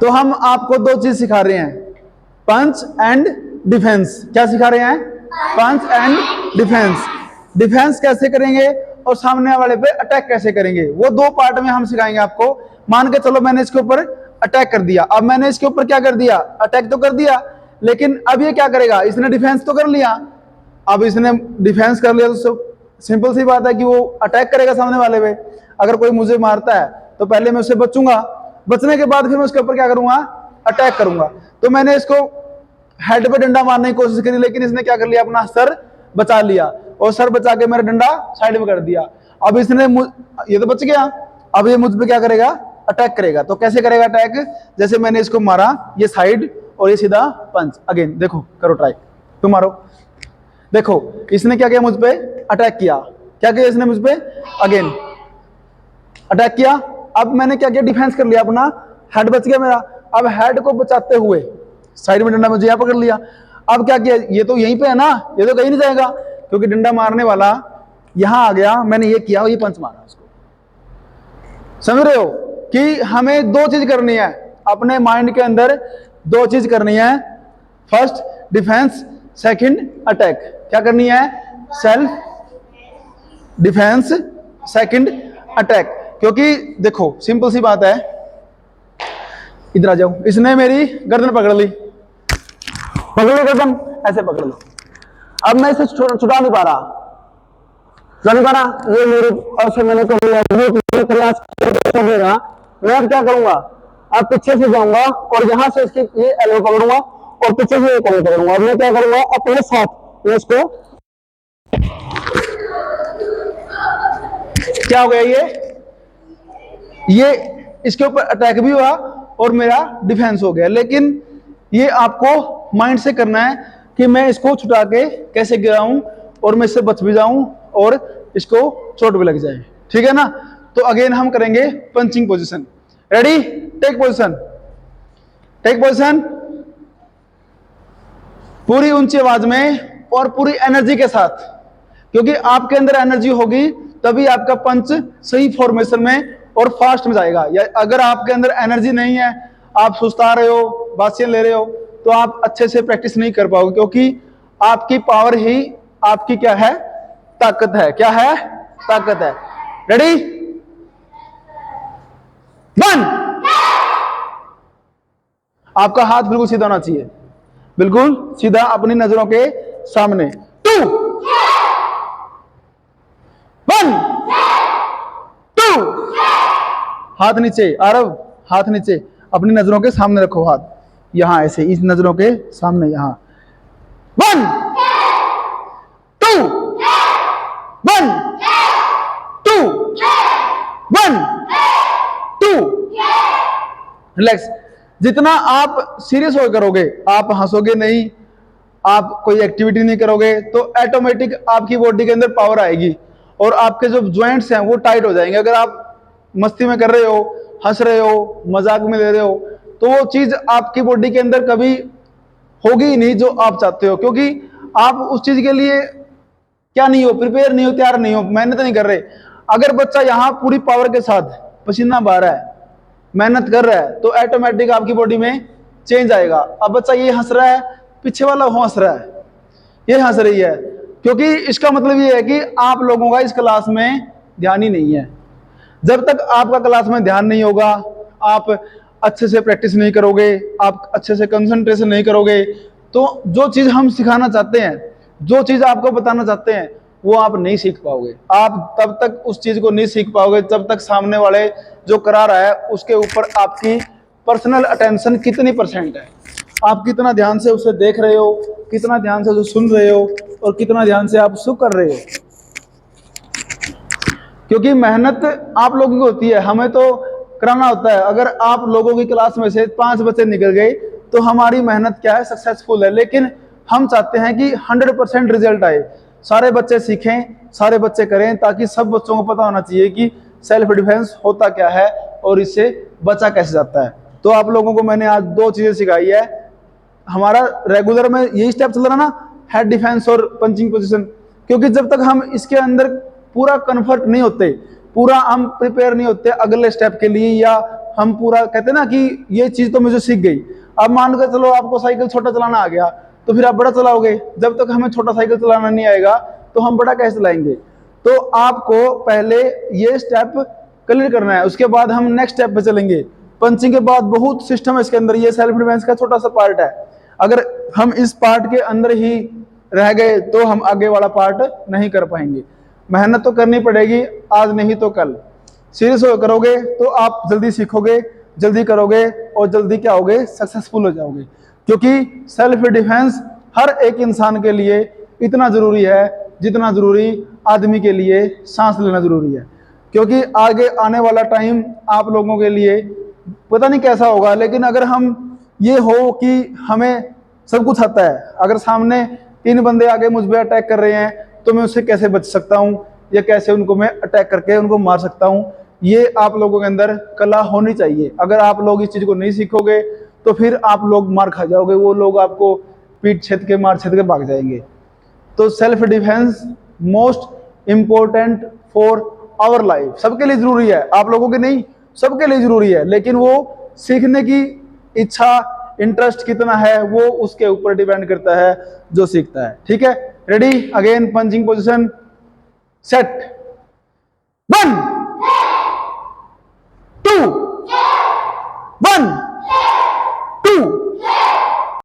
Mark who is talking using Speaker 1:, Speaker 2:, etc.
Speaker 1: तो हम आपको दो चीज सिखा रहे हैं, पंच एंड डिफेंस। क्या सिखा रहे हैं? Punch and defence. डिफेंस कैसे करेंगे और सामने वाले पे अटैक कैसे करेंगे, वो दो पार्ट में हम सिखाएंगे आपको। मान के चलो मैंने इसके ऊपर अटैक कर दिया, अब मैंने इसके ऊपर क्या कर दिया? अटैक तो कर दिया, लेकिन अब ये क्या करेगा? इसने डिफेंस तो कर लिया। अब इसने डिफेंस कर लिया तो सिंपल सी बात है कि वो अटैक करेगा सामने वाले पे। अगर कोई मुझे मारता है तो पहले मैं उससे बचूंगा, बचने के बाद फिर मैं उसके ऊपर क्या करूंगा? अटैक करूंगा। तो मैंने इसको हेड पे डंडा मारने की कोशिश करी, लेकिन इसने क्या कर लिया? अपना सर बचा लिया, और सर बचा के मेरा डंडा साइड में कर दिया। अब इसने ये तो बच गया, अब ये मुझ पे क्या करेगा? अटैक करेगा। तो कैसे करेगा अटैक? जैसे मैंने इसको मारा, ये साइड और ये सीधा पंच। अगेन देखो, करो ट्राई, तुम मारो। देखो इसने क्या किया? मुझ पे अटैक किया। क्या किया इसने? मुझ पे अगेन अटैक किया। अब मैंने क्या किया? डिफेंस कर लिया, अपना हेड बच गया मेरा। अब हेड को बचाते हुए साइड में डंडा मुझे यहां पकड़ लिया। अब क्या किया? ये तो यहीं पे है ना, ये तो कहीं नहीं जाएगा, क्योंकि डंडा मारने वाला यहां आ गया। मैंने ये किया और ये पंच मारा उसको। समझ रहे हो कि हमें दो चीज करनी है अपने माइंड के अंदर, दो चीज करनी है। First defence, second attack. क्या करनी है? Self defence, second attack. क्योंकि देखो सिंपल सी बात है, इधर आ जाओ। इसने मेरी गर्दन पकड़ ली, पकड़ लो गर्दन, ऐसे पकड़ लो। अब मैं इसे छुड़ा नहीं पा रहा, ये मेरे और मैंने कर लिया, ये प्रयास करेगा। मैं अब क्या करूंगा? अब पीछे से जाऊंगा और यहां से इसकी ये एल्बो पकड़ूंगा और पीछे से ये कमर पकड़ूंगा। अब मैं क्या करूंगा? अपने साथ मैं इसको, क्या हो गया? ये इसके ऊपर अटैक भी हुआ और मेरा डिफेंस हो गया। लेकिन ये आपको माइंड से करना है कि मैं इसको छुटा के कैसे गिराऊं और मैं इससे बच भी जाऊं और इसको चोट भी लग जाए। ठीक है ना? तो अगेन हम करेंगे punching position. Ready? Take position, take position. पूरी ऊंची आवाज में और पूरी एनर्जी के साथ, क्योंकि आपके अंदर एनर्जी होगी तभी आपका पंच सही फॉर्मेशन में और फास्ट में जाएगा। या अगर आपके अंदर एनर्जी नहीं है, आप सुस्ता रहे हो, बासियां ले रहे हो, तो आप अच्छे से प्रैक्टिस नहीं कर पाओगे, क्योंकि आपकी पावर ही आपकी क्या है? ताकत है। क्या है? ताकत है। रेडी? वन। आपका हाथ बिल्कुल सीधा होना चाहिए, बिल्कुल सीधा अपनी नजरों के सामने। Two, one, two. हाथ नीचे, आरव हाथ नीचे, अपनी नजरों के सामने रखो हाथ, यहां ऐसे, इस नजरों के सामने यहां। One, two, one, two, one, two. Relax. जितना आप सीरियस होकर करोगे, आप हंसोगे नहीं, आप कोई एक्टिविटी नहीं करोगे, तो ऑटोमेटिक आपकी बॉडी के अंदर पावर आएगी और आपके जो ज्वाइंट्स हैं वो टाइट हो जाएंगे। अगर आप मस्ती में कर रहे हो, हंस रहे हो, मजाक में ले रहे हो, तो वो चीज आपकी बॉडी के अंदर कभी होगी ही नहीं जो आप चाहते हो, क्योंकि आप उस चीज के लिए क्या नहीं हो, प्रिपेयर नहीं हो, तैयार नहीं हो, मेहनत नहीं कर रहे। अगर बच्चा यहाँ पूरी पावर के साथ पसीना बहा रहा है, मेहनत कर रहा है, तो ऑटोमेटिक आपकी बॉडी में चेंज आएगा। अब बच्चा ये हंस रहा है, पीछे वाला हंस रहा है, ये हंस रही है, क्योंकि इसका मतलब ये है कि आप लोगों का इस क्लास में ध्यान ही नहीं है। जब तक आपका क्लास में ध्यान नहीं होगा, आप अच्छे से प्रैक्टिस नहीं करोगे, आप अच्छे से कंसंट्रेशन नहीं करोगे, तो जो चीज हम सिखाना चाहते हैं, जो चीज आपको बताना चाहते हैं, वो आप नहीं सीख पाओगे। आप तब तक उस चीज को नहीं सीख पाओगे जब तक सामने वाले जो करा रहा है उसके ऊपर आपकी पर्सनल अटेंशन कितनी परसेंट है, आप कितना ध्यान से उसे देख रहे हो, कितना ध्यान से उसे सुन रहे हो और कितना ध्यान से आप उसको कर रहे हो। क्योंकि मेहनत आप लोगों की होती है, हमें तो कराना होता है। अगर आप लोगों की क्लास में से 5 बच्चे निकल गए तो हमारी मेहनत क्या है? सक्सेसफुल है। लेकिन हम चाहते हैं कि 100% रिजल्ट आए, सारे बच्चे सीखें, सारे बच्चे करें, ताकि सब बच्चों को पता होना चाहिए कि सेल्फ डिफेंस होता क्या है और इससे बचा कैसे जाता है। तो आप लोगों को मैंने आज 2 चीजें सिखाई है। हमारा रेगुलर में यही स्टेप चल रहा ना, हेड डिफेंस और पंचिंग पोजीशन, क्योंकि जब तक हम इसके अंदर पूरा कन्फर्ट नहीं होते, पूरा हम प्रिपेयर नहीं होते अगले स्टेप के लिए या हम पूरा कहते हैं ना कि ये चीज तो मुझे सीख गई। अब मान कर चलो आपको साइकिल छोटा चलाना आ गया, तो फिर आप बड़ा चलाओगे। जब तक हमें छोटा साइकिल चलाना नहीं आएगा तो हम बड़ा कैसे चलाएंगे। तो आपको पहले ये स्टेप क्लियर करना है, उसके बाद हम नेक्स्ट स्टेप पे चलेंगे। पंचिंग के बाद बहुत सिस्टम है इसके अंदर, ये सेल्फ डिफेंस का छोटा सा पार्ट है। अगर हम इस पार्ट के अंदर ही रह गए तो हम आगे वाला पार्ट नहीं कर पाएंगे। मेहनत तो करनी पड़ेगी, आज नहीं तो कल। सीरियस हो करोगे तो आप जल्दी सीखोगे, जल्दी करोगे और जल्दी क्या होगे, सक्सेसफुल हो जाओगे। क्योंकि सेल्फ डिफेंस हर एक इंसान के लिए इतना जरूरी है जितना जरूरी आदमी के लिए सांस लेना जरूरी है। क्योंकि आगे आने वाला टाइम आप लोगों के लिए पता नहीं कैसा होगा, लेकिन अगर हम ये हो कि हमें सब कुछ आता है, अगर सामने 3 बंदे आगे मुझ पर अटैक कर रहे हैं तो मैं उससे कैसे बच सकता हूँ, या कैसे उनको मैं अटैक करके उनको मार सकता हूँ, ये आप लोगों के अंदर कला होनी चाहिए। अगर आप लोग इस चीज को नहीं सीखोगे तो फिर आप लोग मार खा जाओगे, वो लोग आपको पीठ छेद के मार छेद के भाग जाएंगे। तो self defence most important for our life, सबके लिए जरूरी है, आप लोगों के नहीं, सबके लिए जरूरी है। लेकिन वो सीखने की इच्छा, इंटरेस्ट कितना है वो उसके ऊपर डिपेंड करता है जो सीखता है। ठीक है, ready, again punching position, set.